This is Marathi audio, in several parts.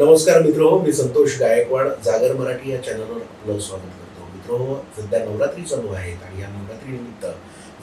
नमस्कार मित्रो, मी संतोष गायकवाड जागर मराठी या चॅनलवर आपलं स्वागत करतो. मित्रो, सध्या नवरात्री चालू आहेत आणि या नवरात्रीनिमित्त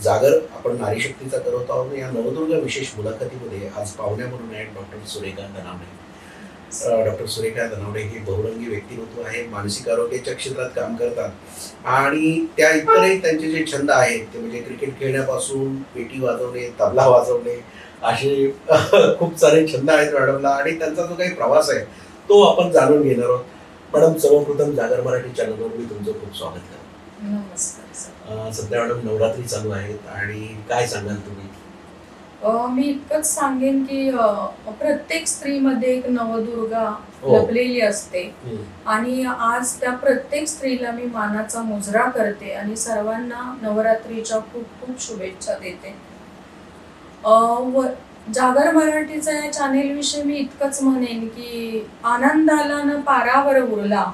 जागर आपण नारी शक्तीचा करत आहोत. या नवदुर्गा विशेष मुलाखतीमध्ये आज पाहुण्या म्हणून आहेत डॉक्टर सुरेखा धनावडे. डॉक्टर सुरेखा धनावडे हे बहुरंगी व्यक्तिमत्व आहे, मानसिक आरोग्याच्या क्षेत्रात काम करतात आणि त्या इतरही त्यांचे जे छंद आहेत ते म्हणजे क्रिकेट खेळण्यापासून पेटी वाजवणे, तबला वाजवणे असे खूप सारे छंद आहेत मॅडमला आणि त्यांचा जो काही प्रवास आहे तो आपण जाणून घेणार आहोत. मॅडम, सर्वप्रथम जागर मराठी चॅनलवर मी तुमचं खूप स्वागत करतो. नमस्कार सर. सध्या मॅडम नवरात्री चालू आहेत आणि काय सांगाल तुम्ही? मी इतकंच सांगेन की प्रत्येक स्त्रीमध्ये एक नवदुर्गा हो. लपलेली असते आणि आज त्या प्रत्येक स्त्रीला मी मानाचा मुजरा करते आणि सर्वांना नवरात्रीच्या खूप खूप शुभेच्छा देते. जागर मराठीचा या चॅनेल विषयी मी इतकंच म्हणेन की आनंदाला न पारावर उरला,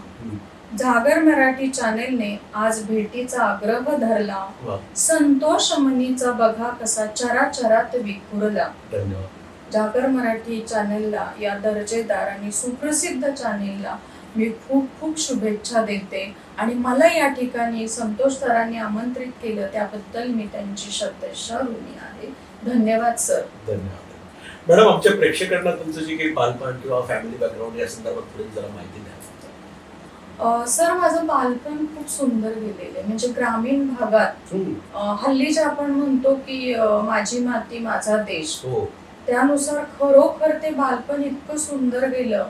जागर मराठी चॅनेलने आज भेटीचा आग्रह धरला, वा, संतोष मनीचा बघा कसा चराचरात विखुरला. धन्यवाद. जागर मराठी चॅनेलला, या दर्जेदार आणि सुप्रसिद्ध चॅनेलला मी खूप खूप शुभेच्छा देते आणि मला या ठिकाणी संतोष सरांनी आमंत्रित केलं त्याबद्दल मी त्यांची शतशः ऋणी आहे. धन्यवाद सर. धन्यवाद. मॅडम, आमच्या प्रेक्षकांना तुमचं जे काही बालपण किंवा फॅमिली बॅकग्राऊंड या संदर्भात थोडी जरा माहिती द्या. सर, माझं बालपण खूप सुंदर गेलेलं आहे. म्हणजे ग्रामीण भागात हल्ली जे आपण म्हणतो की माझी माती माझा देश, हो, त्यानुसार खरोखर ते बालपण इतकं सुंदर गेलं.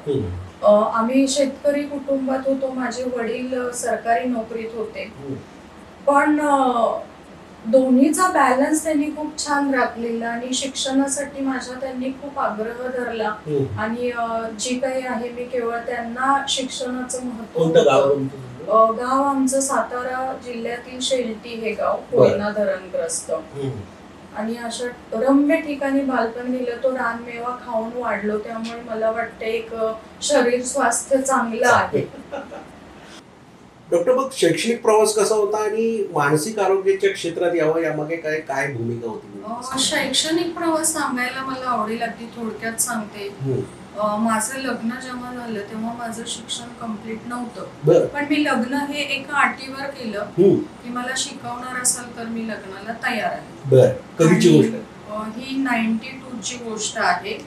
आम्ही शेतकरी कुटुंबात होतो. माझे वडील सरकारी नोकरीत होते, पण दोन्हीचा बॅलन्स त्यांनी खूप छान राखलेला आणि शिक्षणासाठी माझ्या त्यांनी खूप आग्रह धरला आणि जी काही आहे मी केवळ त्यांना शिक्षणाचं महत्व. कोणतं गाव तुमचं? गाव आमचं सातारा जिल्ह्यातील शेलटी हे गाव, कोयना धरणग्रस्त. आणि अशा रम्य ठिकाणी बालपण गेलं. तो रानमेवा खाऊन वाढलो, त्यामुळे मला वाटतं एक शरीर स्वास्थ्य चांगलं आहे. डॉक्टर, मग शैक्षणिक प्रवास कसा होता आणि मानसिक आरोग्याच्या क्षेत्रात यावं यामागे काय काय भूमिका होती? शैक्षणिक प्रवास सांगायला मला आवडेल, अगदी थोडक्यात सांगते. माझं लग्न जेव्हा झालं तेव्हा माझं शिक्षण कम्प्लीट नव्हतं, पण मी लग्न हे एका अटीवर केलं की मला शिकवणार असाल तर मी लग्नाला तयार आहे. कधीची गोष्ट? ही 92 ची गोष्ट आहे.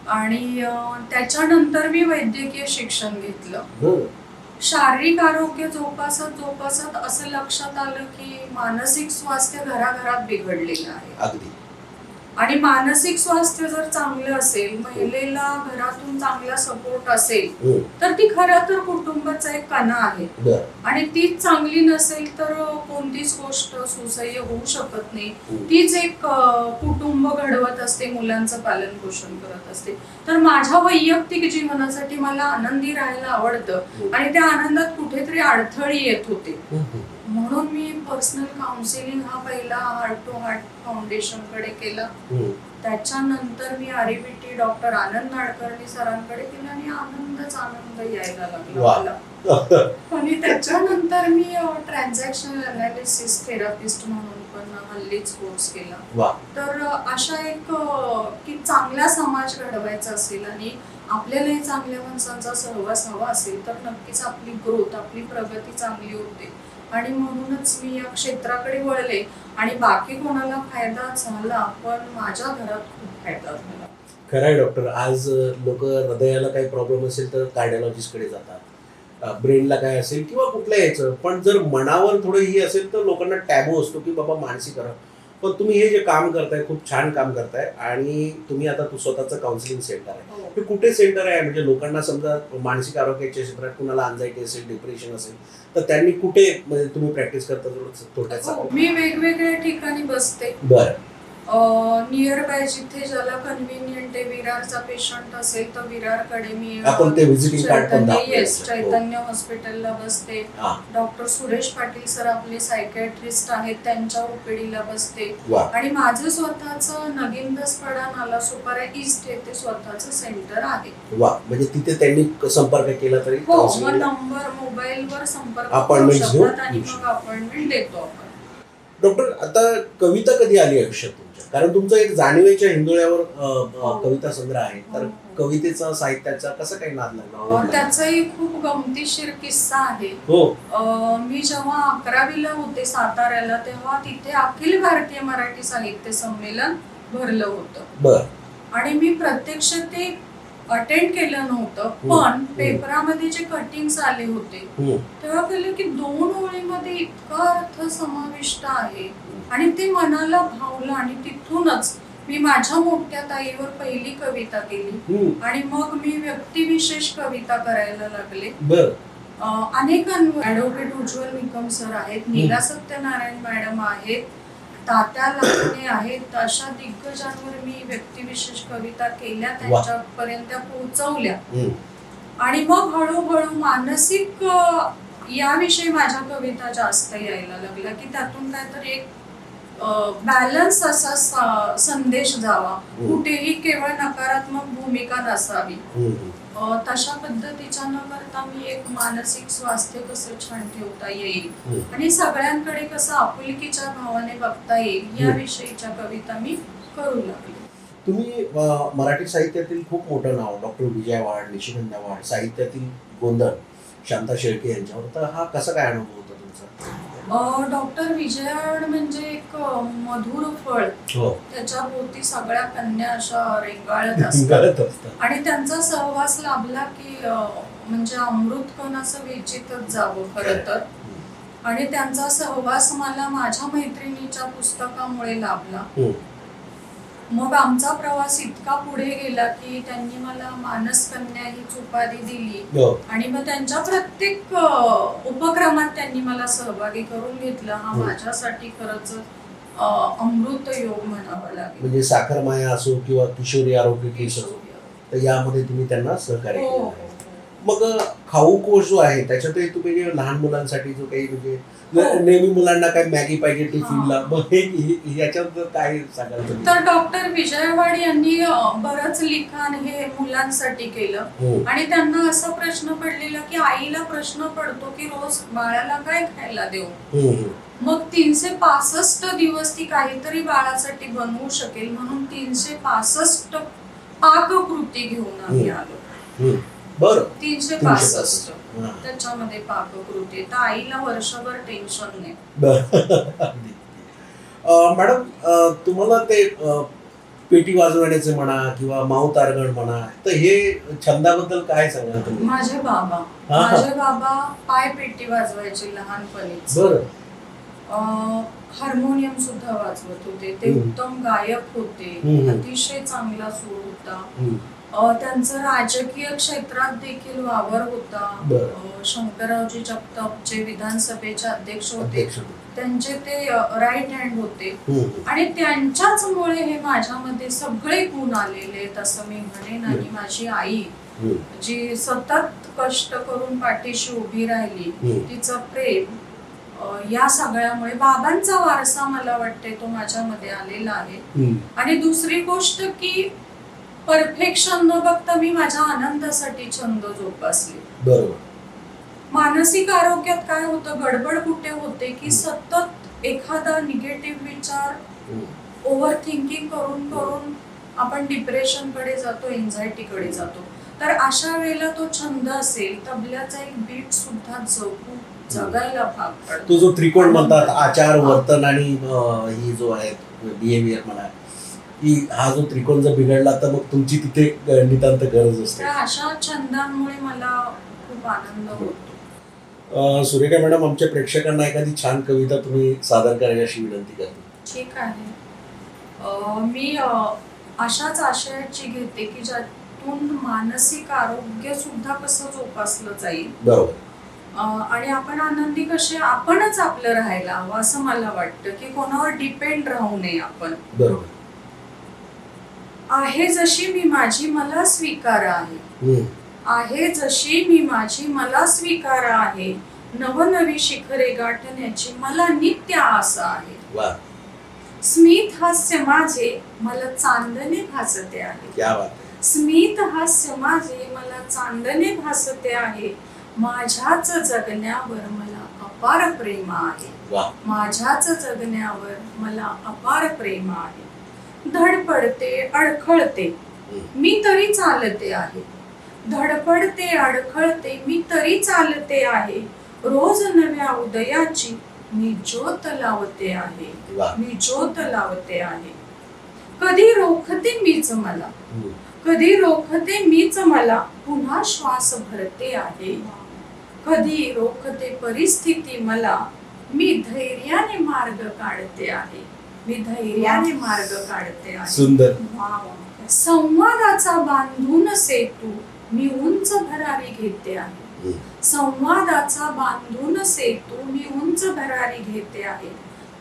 आणि त्याच्यानंतर मी वैद्यकीय शिक्षण घेतलं. शारीरिक आरोग्य जोपासत असं लक्षात आलं की मानसिक स्वास्थ्य घराघरात बिघडलेलं आहे. अगदी. आणि मानसिक स्वास्थ्य जर चांगलं असेल, महिलेला घरातून चांगला सपोर्ट असेल तर ती खरं तर कुटुंबाचा एक कणा आहे. आणि तीच चांगली नसेल तर कोणतीच गोष्ट सुसह्य होऊ शकत नाही. तीच एक कुटुंब घडवत असते, मुलांचं पालन पोषण करत असते. तर माझ्या वैयक्तिक जीवनासाठी मला आनंदी राहायला आवडतं आणि त्या आनंदात कुठेतरी अडथळे येत होते. म्हणून मी पर्सनल काउन्सिलिंग हा पहिला हार्ट टू हार्ट फाउंडेशन कडे केला. त्याच्यानंतर मी आरईबीटी डॉक्टर आनंद नाडकर्णी सरांकडे केला आणि आनंद यायला लागला मला. आणि त्याच्यानंतर मी ट्रान्झॅक्शनल अनालिसिस थेरपिस्ट म्हणून पण हल्लीच कोर्स केला. तर अशा एक की चांगला समाज घडवायचा असेल आणि आपल्यालाही चांगल्या माणसांचा सहवास हवा असेल तर नक्कीच आपली ग्रोथ, आपली प्रगती चांगली होते. आणि म्हणूनच मी या क्षेत्राकडे वळले आणि बाकी कोणाला फायदा झाला पण माझ्या घरात खूप फायदा झाला. खरं आहे डॉक्टर. आज लोक हृदयाला काही प्रॉब्लेम असेल तर कार्डिओलॉजिस्ट कडे जातात, ब्रेनला काय असेल किंवा कुठल्या यायचं, पण जर मनावर थोडं ही असेल तर लोकांना टॅबू असतो की बाबा मानसिक आरोग्य. पण तुम्ही हे जे काम करताय खूप छान काम करताय आणि तुम्ही आता स्वतःचं काउन्सिलिंग सेंटर आहे. हे कुठे सेंटर आहे? म्हणजे लोकांना समजा मानसिक आरोग्याच्या क्षेत्रात कुणाला अँझायटी असेल, डिप्रेशन असेल तर त्यांनी कुठे म्हणजे तुम्ही प्रॅक्टिस करता थोडक्यात सांगा. मी वेगवेगळ्या ठिकाणी बसते. बरं. नियर बाय जिथे ज्याला कन्व्हिनियंट आहे. विरारचा पेशंट असेल तर विरारकडे मी आपण ते व्हिजिटिंग कार्ड पण दाखवू. चैतन्य हॉस्पिटलला बसते. डॉक्टर सुरेश पाटील सर आपले सायकॅट्रिस्ट आहेत, त्यांच्या ओपीडीला बसते. आणि माझं स्वतःचं नगिनदसपाडा नालासोपारा ईस्ट येथे स्वतःचं सेंटर आहे. म्हणजे तिथे त्यांनी संपर्क केला तरी नंबर मोबाईलवर संपर्क करू शकतात आणि मग अपॉइंटमेंट देतो आपण. डॉक्टर, आता कविता कधी आली आयुष्यात तुमच्या? कारण तुमचं एक जाणीवेच्या हिंदोळ्यावर कविता संग्रह आहे, तर हो. कवितेचा साहित्याचा कसं काही नाद लागला? त्याचाही खूप गमतीशीर किस्सा आहे. हो. मी जेव्हा 11वीला होते साताऱ्याला, तेव्हा तिथे अखिल भारतीय मराठी साहित्य संमेलन भरलं होतं बर. आणि मी प्रत्यक्ष ते अटेंड केलं नव्हतं, पण पेपरामध्ये जे कटिंग्स आले होते तेव्हा कळलं की 2 ओळीमध्ये इतका अर्थ समाविष्ट आहे आणि ते मनाला भावलं आणि तिथूनच मी माझ्या मोठ्या ताईवर पहिली कविता केली आणि मग मी व्यक्तिविशेष कविता करायला लागले. बर. अनेकांवर ऍडव्होकेट उज्ज्वल निकम सर आहेत, नीला सत्यनारायण मॅडम आहेत, तात्या लाखने आहेत, अशा दिग्गजांवर मी व्यक्तिविशेष कविता केल्या, त्यांच्यापर्यंत पोहोचवल्या आणि मग हळूहळू मानसिक याविषयी माझ्या कविता जास्त यायला लागल्या की त्यातून काहीतरी एक बॅलन्स असा संदेश जावा, कुठेही केवळ नकारात्मक भूमिका नसावी. तशा पद्धतीच्या न करता मी एक मानसिक स्वास्थ्य कसं छान ठेवता येईल आणि सगळ्यांकडे कसं आपुलकीच्या भावाने बघता येईल याविषयीच्या कविता मी करू लागले. तुम्ही मराठी साहित्यातील खूप मोठं नाव डॉक्टर विजया वाड, निशिगंधा वाड, साहित्यातील गोंधळ शांता शेळके यांच्यावर, तर हा कसा काय अनुभव होता तुमचा? डॉक्टर विजया वाड म्हणजे एक मधुर फळ, त्याच्या भोवती सगळ्या कन्या अशा रेंगाळत असतात आणि त्यांचा सहवास लाभला की म्हणजे अमृतकण असं वेचितच जावं खरं तर. आणि त्यांचा सहवास मला माझ्या मैत्रिणीच्या पुस्तकामुळे लाभला. मग आमचा प्रवास इतका पुढे गेला की त्यांनी मला मानसकन्या ही उपाधी दिली आणि मग त्यांच्या प्रत्येक उपक्रमात त्यांनी मला सहभागी करून घेतलं. हा माझ्यासाठी खरंच अमृत योग म्हणावा लागेल. म्हणजे साखरमाया असो किंवा किशोरी आरोग्य केस असो, तर यामध्ये तुम्ही त्यांना सहकार्य केलं. मग खाऊ कोश जो आहे त्याच्यातही तुम्ही लहान मुलांसाठी जो काही म्हणजे नेहमी मुलांना काय मॅगी पाहिजे टिफिनला, मग हे याच्यात काय सांगाल तुम्ही? तर डॉक्टर विजया वाड यांनी बरंच लिखाण हे मुलांसाठी केलं आणि त्यांना असा प्रश्न पडलेला की आईला प्रश्न पडतो की रोज बाळाला काय खायला देऊ. मग 365 दिवस ती काहीतरी बाळासाठी बनवू शकेल म्हणून 365 पाककृती घेऊन आम्ही आलो. बरं. 365 त्याच्यामध्ये पाककृती, तर आईला वर्षभर टेन्शन नाही. मॅडम, तुम्हाला ते पेटी वाजवण्याचे म्हणा किंवा माऊथ ऑर्गन म्हणा, तर हे छंदाबद्दल काय सांगाल तुम्ही? माझे बाबा पाय पेटी वाजवायचे लहानपणीच. हार्मोनियम सुद्धा वाजवत होते. ते उत्तम गायक होते, अतिशय चांगला सूर होता. त्यांचं राजकीय क्षेत्रात देखील वावर होता. शंकररावजी जगताप जे विधानसभेचे अध्यक्ष होते त्यांचे ते राईट हँड होते आणि त्यांच्याच मुळे हे माझ्यामध्ये सगळे गुण आलेले आहेत असं मी म्हणेन. आणि माझी आई जी सतत कष्ट करून पाठीशी उभी राहिली, तिचं प्रेम, या सगळ्यामुळे बाबांचा वारसा मला वाटते तो माझ्यामध्ये आलेला आहे. आणि दुसरी गोष्ट की परफेक्शन न बघता मी माझ्या आनंदासाठी छंद जोपासले. बरोबर. मानसिक आरोग्यात काय होतं, गडबड कुठे होते की सतत एखादा निगेटिव्ह विचार, ओव्हर थिंकिंग करून करून आपण डिप्रेशन कडे जातो, एन्झायटी कडे जातो. तर अशा वेळेला तो छंद असेल, तबल्याचा एक बीट सुद्धा जगायला भाग पडतो. तो जो त्रिकोण म्हणतात, आचार, वर्तन आणि ही जो आहे बिहेवियर म्हणा, की हा जो त्रिकोण जर बिघडला तर मग तुमची तिथे नितांत गरज असते. अशा छंदांमुळे मला खूप आनंद होतो. सुरेखा मॅडम, आमच्या प्रेक्षकांना एखादी छान कविता तुम्ही सादर करण्याची विनंती करते. ठीक आहे. मी अशाच आशयाची घेते की ज्यातून मानसिक आरोग्य सुद्धा कसं जोपासलं जाईल. बरोबर. आणि आपण आनंदी कसे आपणच आपलं राहायला हवं असं मला वाटतं की कोणावर डिपेंड राहू नये आपण. बरोबर. आहे जशी मी माझी मला स्वीकार आहे. आहे जशी मी माझी मला स्वीकार आहे. नवनवी शिखरे गाठण्याची मला नित्य आस आहे. स्मित हास्य माझे मला चांदणे भासते आहे. स्मित हास्य माझे मला चांदणे भासते आहे. माझ्याच जगण्यावर मला अपार प्रेम आहे. माझ्याच जगण्यावर मला अपार प्रेम आहे. धडपडते अडखळते मी तरी चालते आहे. धडपडते अडखळते मी तरी चालते आहे. रोज नव्या उदयाची मी ज्योत लावते आहे. मी ज्योत लावते आहे. कधी रोखते मीच मला, कधी रोखते मीच मला, पुन्हा श्वास भरते आहे. कधी रोखते परिस्थिती मला, मी धैर्याने मार्ग काढते आहे. मी धैर्याने मार्ग काढते आहे. सुंदर. संवादाचा बांधून सेतू मी उंच भरारी घेते आहे. संवादाचा बांधून सेतू मी उंच भरारी घेते आहे.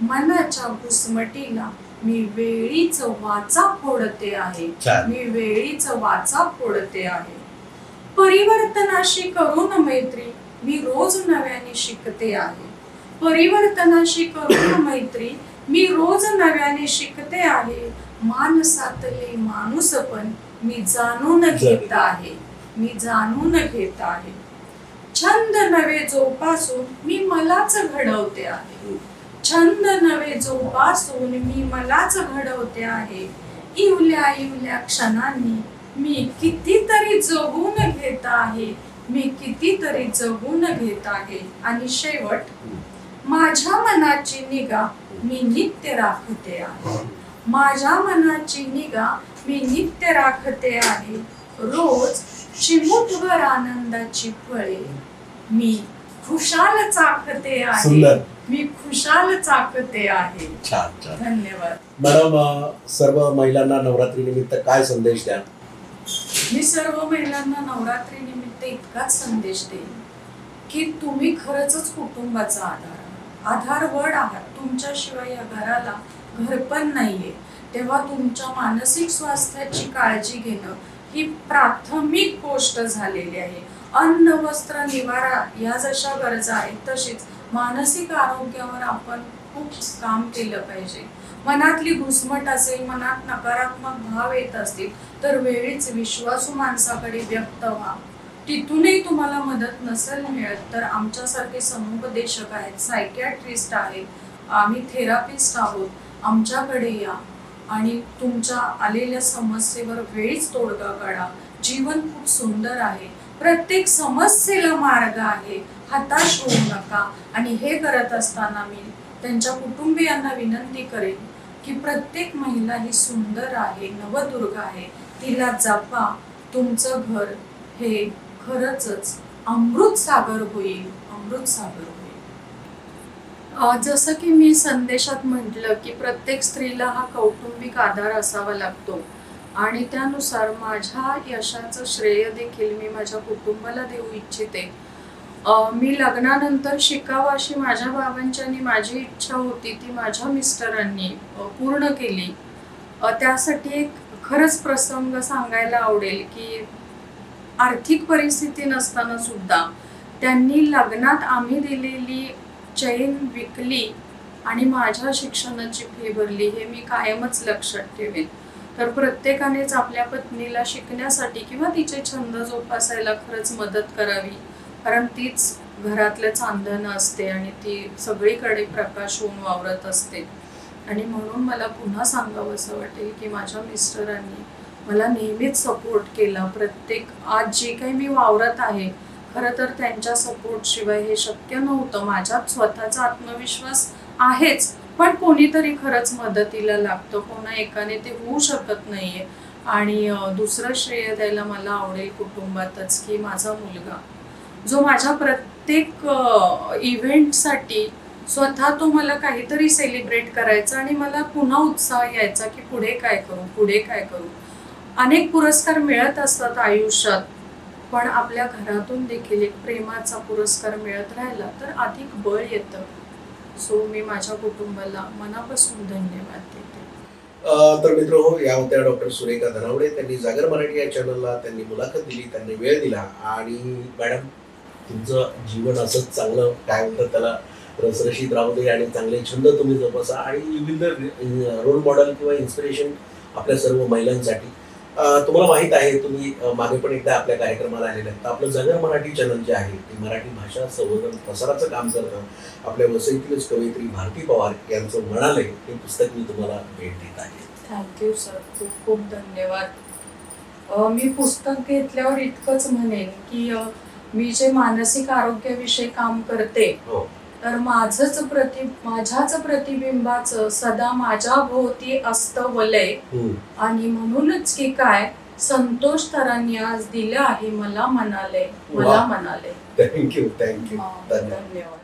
मनाच्या घुसमटीला मी वेळीच वाचा फोडते आहे. मी वेळीच वाचा फोडते आहे. परिवर्तनाशी करून मैत्री मी रोज नव्याने शिकते आहे. परिवर्तनाशी करून मैत्री मी रोज नव्याने शिकते आहे. माणसातले माणूसपण मी जाणून घेत आहे. मी जाणून घेत आहे. छंद नवे जोपासून मी मलाच घडवते आहे. छंद नवे जोपासून मी मलाच घडवते आहे. इवल्या इवल्या क्षणांनी मी कितीतरी जगून घेत आहे. मी कितीतरी जगून घेत आहे. आणि शेवट, माझ्या मनाची निगा मी नित्य राखते आहे. माझ्या मनाची निगा मी नित्य राखते आहे. रोज चिमूटभर आनंदाची फळे मी खुशाल चाखते आहे. मी खुशाल चाकते आहे. छान छान. धन्यवाद मॅडम. सर्व महिलांना नवरात्री निमित्त काय संदेश द्या? मी सर्व महिलांना नवरात्री निमित्त इतकाच संदेश देईन की तुम्ही खरंच कुटुंबाचा आधारवड आहात. तुमच्याशिवाय या घराला घर पण नाहीये. तेव्हा तुमच्या मानसिक स्वास्थ्याची काळजी घेणं ही प्राथमिक गोष्ट झालेली आहे. अन्न वस्त्र निवारा या जशा गरजा आहेत तशीच मानसिक आरोग्यावर आपण खूप काम केलं पाहिजे. मनातली घुसमट असेल, मनात नकारात्मक भाव येत असतील तर वेळीच विश्वासू माणसाकडे व्यक्त व्हा. तिथूनही तुम्हाला मदत नसेल मिळत तर आमच्यासारखे समुपदेशक आहेत, सायकियाट्रिस्ट आहेत, आम्ही थेरपिस्ट आहोत. आमच्याकडे या आणि तुमच्या आलेल्या समस्येवर वेळीच तोडगा काढा. जीवन खूप सुंदर आहे. प्रत्येक समस्येला मार्ग आहे. हताश होऊ नका. आणि हे करत असताना मी त्यांच्या कुटुंबियांना विनंती करेन की प्रत्येक महिला ही सुंदर आहे, नवदुर्ग आहे. तिला जपा. तुमचं घर हे खरंच अमृत सागर होईल. अमृत सागर होईल. जसं की मी संदेशात म्हटलं की प्रत्येक स्त्रीला हा कौटुंबिक आधार असावा लागतो आणि त्यानुसार माझ्या यशाचं श्रेय देखील मी माझ्या कुटुंबाला देऊ इच्छिते. मी लग्नानंतर शिकावं अशी माझ्या बाबांची आणि माझी इच्छा होती ती माझ्या मिस्टरांनी पूर्ण केली. त्यासाठी एक खरंच प्रसंग सांगायला आवडेल की आर्थिक परिस्थिती नसताना सुद्धा त्यांनी लग्नात आम्ही दिलेली चैन विकली आणि माझ्या शिक्षणाची फी भरली. हे मी कायमच लक्षात ठेवेन. तर प्रत्येकानेच आपल्या पत्नीला शिकण्यासाठी किंवा तिचे छंद जोपासायला खरंच मदत करावी. कारण तीच घरातलं चांदणं असते आणि ती सगळीकडे प्रकाश होऊन वावरत असते. आणि म्हणून मला पुन्हा सांगावं असं वाटेल की माझ्या मिस्टरांनी मला नेहमीच सपोर्ट केला. प्रत्येक आज जे काही मी वावरत आहे खरं तर त्यांच्या सपोर्टशिवाय हे शक्य नव्हतं. माझ्यात स्वतःचा आत्मविश्वास आहेच पण कोणीतरी खरंच मदतीला लागतं. कोणा एकाने ते होऊ शकत नाहीये. आणि दुसरं श्रेय द्यायला मला आवडेल कुटुंबातच की माझा मुलगा जो माझ्या प्रत्येक इव्हेंटसाठी स्वतः तो मला काहीतरी सेलिब्रेट करायचा आणि मला पुन्हा उत्साह यायचा की पुढे काय करू, पुढे काय करू. अनेक पुरस्कार मिळत असतात आयुष्यात पण आपल्या घरातून देखील एक प्रेमाचा पुरस्कार मिळत राहिला तर अधिक बळ येतं. सो मी माझ्या कुटुंबाला मनापासून धन्यवाद देते. तर मित्र हो, या होत्या डॉक्टर सुरेखा धनावडे. त्यांनी जागर मराठी या चॅनलला त्यांनी मुलाखत दिली, त्यांनी वेळ दिला. आणि मॅडम तुमचं जीवन असंच चांगलं काय म्हणतात त्याला रसरशीत राहू दे आणि चांगले छंद तुम्ही जोपासा आणि you will the role model किंवा इन्स्पिरेशन आपल्या सर्व महिलांसाठी. तुम्हाला माहीत आहे तुम्ही मागे पण एकदा आपल्या कार्यक्रमाला आलेले आहेत. आपलं जागर मराठी चॅनल जे आहे ते मराठी भाषा संवर्धन प्रसाराचं काम करतं. आपल्या वसईतीलच कवयित्री भारती पवार यांचं म्हणाले हे पुस्तक मी तुम्हाला भेट देत आहे. थँक्यू सर, खूप खूप धन्यवाद. मी पुस्तक घेतल्यावर इतकंच म्हणेन की मी जे मानसिक आरोग्याविषयी काम करते हो. तर माझ्याच प्रतिबिंबाचं सदा माझ्या भोवती असतं वलय. आणि म्हणूनच की काय संतोष तरांनी आज दिलं आहे मला म्हणाले. थँक्यू हा, धन्यवाद. धन्यवाद.